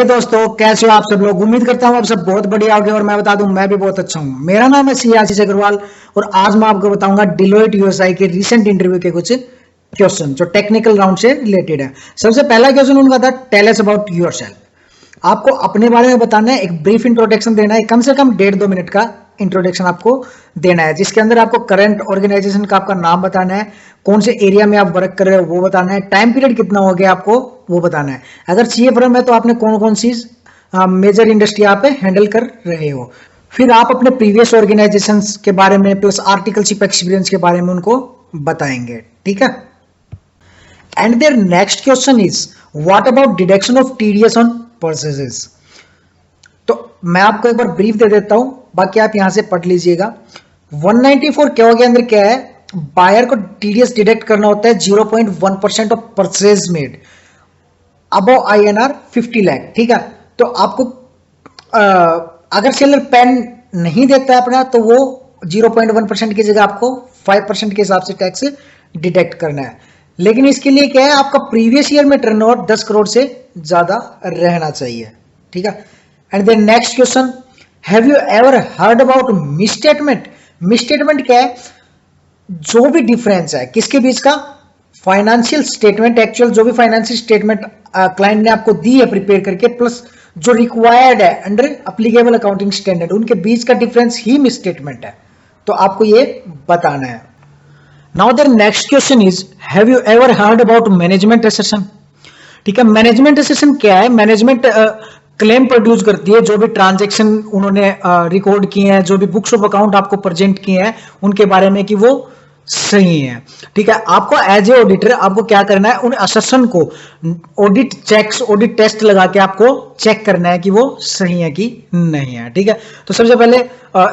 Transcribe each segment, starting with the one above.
हे दोस्तों, कैसे हो आप सब लोग। उम्मीद करता हूँ आप सब बहुत बढ़िया होंगे और मैं बता दूं मैं भी बहुत अच्छा हूँ। मेरा नाम है सी आशीष अग्रवाल और आज मैं आपको बताऊंगा डिलोइट यूएसआई के रीसेंट इंटरव्यू के कुछ क्वेश्चन जो टेक्निकल राउंड से रिलेटेड है। सबसे पहला क्वेश्चन उनका था, टेल अस अबाउट योरसेल्फ। आपको अपने बारे में बताना है, एक ब्रीफ इंट्रोडक्शन देना है, कम से कम 1.5-2 मिनट का इंट्रोडक्शन आपको देना है, जिसके अंदर आपको करंट ऑर्गेनाइजेशन का आपका नाम बताना है, कौन से एरिया में आप वर्क कर रहे हो वो बताना है, टाइम पीरियड कितना हो गया आपको वो बताना है। अगर सीए फर्म है तो आपने कौन कौन सी मेजर इंडस्ट्री आप हैंडल कर रहे हो। फिर आप अपने प्रीवियस ऑर्गेनाइजेशन के बारे में प्लस आर्टिकलशिप एक्सपीरियंस के बारे में उनको बताएंगे, ठीक है। And their next question is, what about deduction of TDS on purchases. तो मैं आपको एक बार ब्रीफ दे देता हूं, बाकी आप यहां से पढ़ लीजिएगा। 194 क्या के अंदर क्या है, बायर को टीडीएस डिडक्ट करना होता है 0.1% of purchase made above INR 50 lakh, ठीक है। तो आपको अगर सेलर पेन नहीं देता है अपना तो वो 0.1% की जगह आपको 5% के हिसाब से टैक्स डिडक्ट करना है। लेकिन इसके लिए क्या है, आपका प्रीवियस ईयर में टर्नओवर 10 करोड़ से ज्यादा रहना चाहिए, ठीक है। And then next question, have you ever heard about misstatement. Misstatement क्या है, जो भी डिफरेंस है किसके बीच का, फाइनेंशियल स्टेटमेंट, एक्चुअल जो भी फाइनेंशियल स्टेटमेंट क्लाइंट ने आपको दी है प्रिपेयर करके, प्लस जो रिक्वायर्ड है अंडर अप्लीकेबल अकाउंटिंग स्टैंडर्ड, उनके बीच का डिफरेंस ही मिसस्टेटमेंट है। तो आपको ये बताना है। Now their next question is, have you ever heard about management assertion. ठीक है, मैनेजमेंट एसेशन क्या है, मैनेजमेंट क्लेम प्रोड्यूस करती है जो भी ट्रांजैक्शन उन्होंने रिकॉर्ड किए हैं, जो भी बुक्स ऑफ अकाउंट आपको प्रेजेंट किए हैं उनके बारे में कि वो सही है, ठीक है। आपको एज ए ऑडिटर आपको क्या करना है, उन असर्शन को ऑडिट चेक्स, ऑडिट टेस्ट लगा के आपको चेक करना है कि वो सही है कि नहीं है, ठीक है। तो सबसे पहले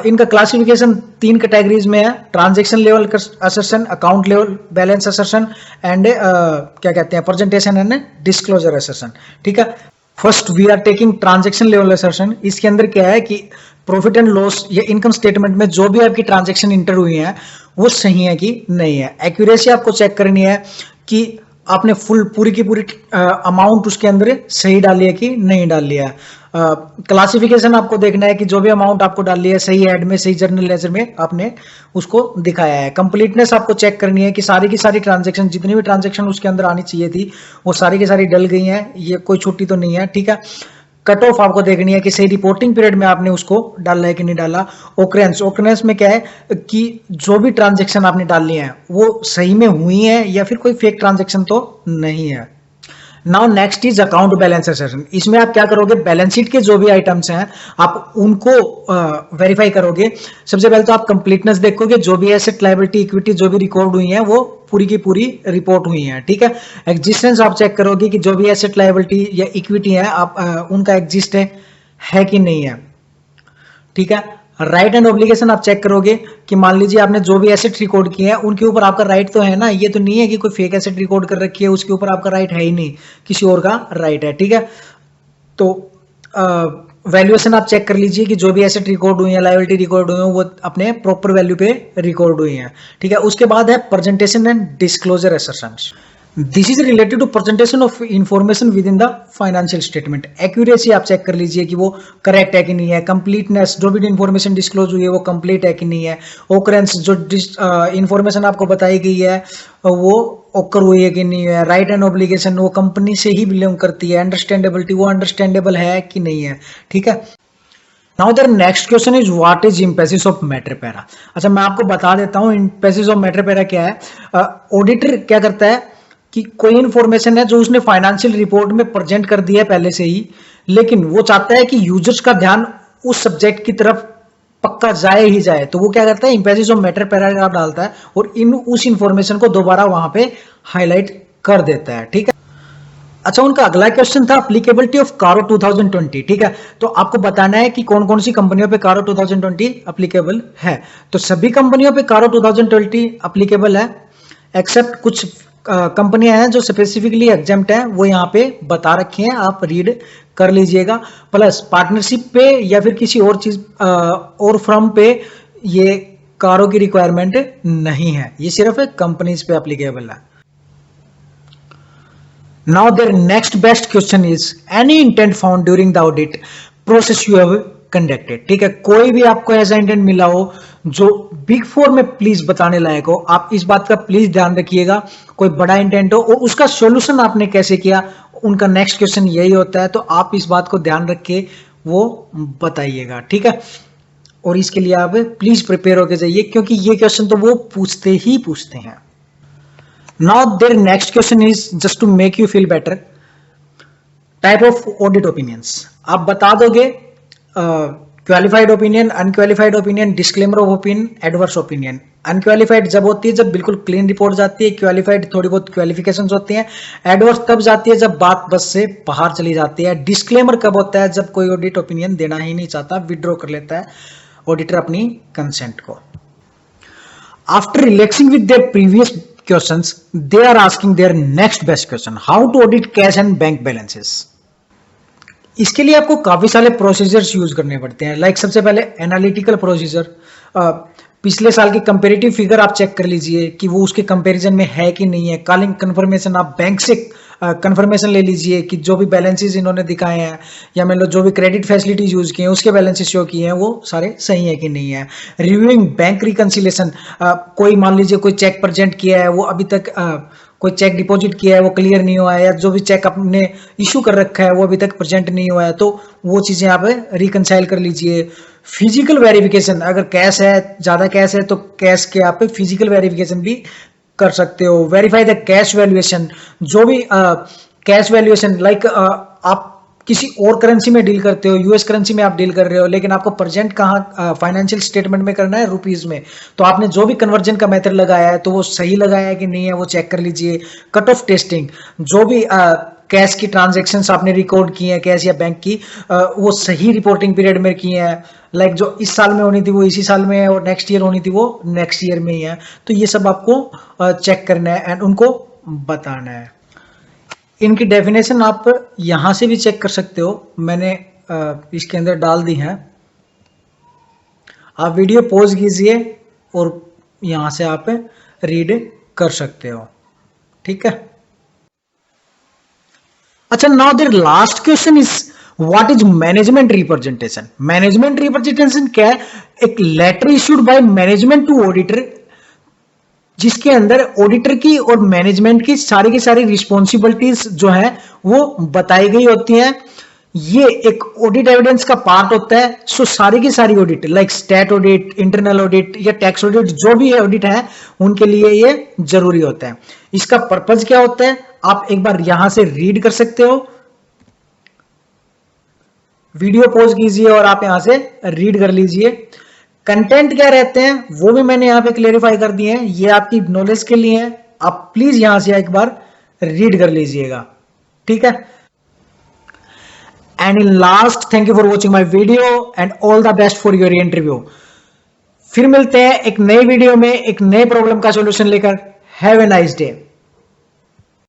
इनका क्लासिफिकेशन 3 कैटेगरीज में है, transaction level assertion, account level balance assertion and क्या कहते हैं प्रेजेंटेशन एंड डिस्क्लोजर असर्शन, ठीक है। First we are taking transaction level assertion. इसके अंदर क्या है कि प्रॉफिट एंड लॉस या इनकम स्टेटमेंट में जो भी आपकी ट्रांजैक्शन इंटर हुई है वो सही है कि नहीं है। एक्यूरेसी आपको चेक करनी है कि आपने पूरी की पूरी अमाउंट उसके अंदर सही डाली है कि नहीं डाली है। क्लासिफिकेशन आपको देखना है कि जो भी अमाउंट आपको डाली है सही हेड में, सही जर्नल लेजर में आपने उसको दिखाया है। कंप्लीटनेस आपको चेक करनी है कि सारी की सारी ट्रांजैक्शन, जितनी भी ट्रांजैक्शन उसके अंदर आनी चाहिए थी वो सारी की सारी डल गई हैं, ये कोई छुट्टी तो नहीं है, ठीक है। कट ऑफ आपको देखनी है कि सही रिपोर्टिंग पीरियड में आपने उसको डाला है कि नहीं डाला। ओकरेंस, ओकरेंस में क्या है कि जो भी ट्रांजैक्शन आपने डाली है वो सही में हुई है या फिर कोई फेक ट्रांजैक्शन तो नहीं है। Now next is account balance assertion. इसमें आप क्या करोगे, बैलेंस शीट के जो भी आइटम्स हैं आप उनको वेरीफाई करोगे। सबसे पहले तो आप कंप्लीटनेस देखोगे, जो भी एसेट लायबिलिटी इक्विटी जो भी रिकॉर्ड हुई है वो पूरी की पूरी रिपोर्ट हुई है, ठीक है। एग्जिस्टेंस आप चेक करोगे कि जो भी एसेट लायबिलिटी या इक्विटी है आप उनका एग्जिस्ट है कि नहीं है, ठीक है। राइट एंड ऑब्लिगेशन आप चेक करोगे कि मान लीजिए आपने जो भी एसेट रिकॉर्ड किए हैं उनके ऊपर आपका राइट तो है ना, ये तो नहीं है कि कोई फेक एसेट रिकॉर्ड कर रखी है उसके ऊपर आपका राइट है ही नहीं, किसी और का राइट है, ठीक है। तो वैल्यूएशन आप चेक कर लीजिए कि जो भी एसेट रिकॉर्ड हुई है, लायबिलिटी रिकॉर्ड हुई है वो अपने प्रॉपर वैल्यू पे रिकॉर्ड हुई है, ठीक है। उसके बाद है presentation and disclosure assertions. This is related to presentation of information within the financial statement. Accuracy आप चेक कर लीजिए कि वो करेक्ट है कि नहीं है। कंप्लीटनेस, जो भी इंफॉर्मेशन डिस्क्लोज हुई है वो कंप्लीट है कि नहीं है। ओकरेंस, जो इंफॉर्मेशन आपको बताई गई है वो ओकर हुई है कि नहीं है। राइट एंड ऑब्लिगेशन, वो कंपनी से ही बिलोंग करती है। अंडरस्टैंडेबिलिटी, वो अंडरस्टैंडेबल है कि नहीं है, ठीक है। Now their next question is, what is emphasis of matter para. अच्छा, मैं आपको बता देता हूं इम्पेसिस ऑफ मैटर पैरा क्या है। ऑडिटर क्या करता है कि कोई इंफॉर्मेशन है जो उसने फाइनेंशियल रिपोर्ट में प्रेजेंट कर दिया है पहले से ही, लेकिन वो चाहता है कि यूजर्स का ध्यान उस सब्जेक्ट की तरफ पक्का जाए ही जाए, तो वो क्या करता है, इम्पेसिस ऑफ मैटर पैराग्राफ डालता है और उस इंफॉर्मेशन को दोबारा वहां पे हाईलाइट कर देता है, ठीक है। अच्छा, उनका अगला क्वेश्चन था एप्लीकेबिलिटी ऑफ कारो 2020, ठीक है। तो आपको बताना है कि कौन कौन सी कंपनियों पे कारो 2020 एप्लीकेबल है। तो सभी कंपनियों पे कारो 2020 एप्लीकेबल है, एक्सेप्ट कुछ कंपनियां हैं जो स्पेसिफिकली एग्जेम्प्ट है, वो यहाँ पे बता रखी हैं, आप रीड कर लीजिएगा। प्लस पार्टनरशिप पे या फिर किसी और चीज और फर्म पे ये कारो की रिक्वायरमेंट नहीं है, ये सिर्फ कंपनीज पे एप्लीकेबल है। Now their next best question is any intent found during the audit process you have conducted. ठीक है, कोई भी आपको ऐसा इंटेंट मिला हो जो बिग फोर में प्लीज बताने लायक हो, आप इस बात का प्लीज ध्यान रखिएगा। कोई बड़ा इंटेंट हो और उसका सॉल्यूशन आपने कैसे किया, उनका नेक्स्ट क्वेश्चन यही होता है, तो आप इस बात को ध्यान रख के वो बताइएगा। ठीक है, और इसके लिए आप प्लीज प्रिपेयर होके जाइए, क्योंकि ये क्वेश्चन तो वो पूछते ही पूछते हैं। Now their next question is just to make you feel better. Type of audit opinions. आप बता दोगे qualified opinion, unqualified opinion, disclaimer of opinion, adverse opinion. Unqualified जब होती है जब बिल्कुल क्लीन रिपोर्ट जाती है, क्वालिफाइड थोड़ी बहुत क्वालिफिकेशंस होती हैं, एडवर्स तब जाती है जब बात बस से बाहर चली जाती है, डिस्क्लेमर कब होता है जब कोई ऑडिट ओपिनियन देना ही नहीं चाहता, विड्रॉ कर लेता है ऑडिटर अपनी कंसेंट को। After relaxing with their previous questions, they are asking their next best question: how to audit cash and bank balances. इसके लिए आपको काफी सारे प्रोसीजर्स यूज करने पड़ते हैं। लाइक सबसे पहले एनालिटिकल प्रोसीजर, पिछले साल की कंपेरेटिव फिगर आप चेक कर लीजिए कि वो उसके कंपैरिजन में है कि नहीं है। कॉलिंग कंफर्मेशन, आप बैंक से कंफर्मेशन ले लीजिए कि जो भी बैलेंसेस इन्होंने दिखाए हैं या मान लो जो भी क्रेडिट फैसिलिटीज यूज किए हैं उसके बैलेंसेस शो किए हैं वो सारे सही है कि नहीं है। रिव्यूइंग बैंक रिकंसिलेशन, कोई मान लीजिए कोई चेक प्रेजेंट किया है, वो अभी तक कोई चेक डिपॉजिट किया है वो क्लियर नहीं हुआ है, या जो भी चेक आपने इशू कर रखा है वो अभी तक प्रेजेंट नहीं हुआ है, तो वो चीजें आप रिकंसाइल कर लीजिए। फिजिकल वेरिफिकेशन, अगर कैश है, ज्यादा कैश है तो कैश के आप फिजिकल वेरिफिकेशन भी कर सकते हो। वेरीफाई द कैश वैल्यूएशन, जो भी कैश वैल्यूएशन, लाइक आप किसी और करेंसी में डील करते हो, यूएस करेंसी में आप डील कर रहे हो, लेकिन आपको प्रेजेंट कहाँ फाइनेंशियल स्टेटमेंट में करना है, रुपीज में, तो आपने जो भी कन्वर्जन का मेथड लगाया है तो वो सही लगाया है कि नहीं है वो चेक कर लीजिए। कट ऑफ टेस्टिंग, जो भी कैश की ट्रांजेक्शन्स आपने रिकॉर्ड की हैं कैश या बैंक की, वो सही रिपोर्टिंग पीरियड में की हैं। लाइक जो इस साल में होनी थी वो इसी साल में है, और नेक्स्ट ईयर होनी थी वो नेक्स्ट ईयर में ही है, तो ये सब आपको चेक करना है एंड उनको बताना है। इनकी डेफिनेशन आप यहां से भी चेक कर सकते हो, मैंने इसके अंदर डाल दी है। आप वीडियो पॉज कीजिए और यहां से आप रीड कर सकते हो। ठीक है, अच्छा, now their last question is what is management representation. Management representation क्या है? एक letter issued by management to auditor, जिसके अंदर ऑडिटर की और मैनेजमेंट की सारी रिस्पॉन्सिबिलिटीज जो है वो बताई गई होती हैं। ये एक ऑडिट एविडेंस का पार्ट होता है। सो सारी की सारी audit, like stat audit, internal audit या टैक्स ऑडिट, जो भी ऑडिट है उनके लिए ये जरूरी होता है। इसका पर्पज क्या होता है आप एक बार यहां से रीड कर सकते हो। वीडियो पॉज कीजिए और आप यहां से रीड कर लीजिए। कंटेंट क्या रहते हैं वो भी मैंने यहां पे क्लेरिफाई कर दिए हैं, ये आपकी नॉलेज के लिए है, आप प्लीज यहां से एक बार रीड कर लीजिएगा। ठीक है, and in last, thank you for watching my video and all the best for your interview. फिर मिलते हैं एक नई वीडियो में एक नए प्रॉब्लम का सॉल्यूशन लेकर। Have a nice day.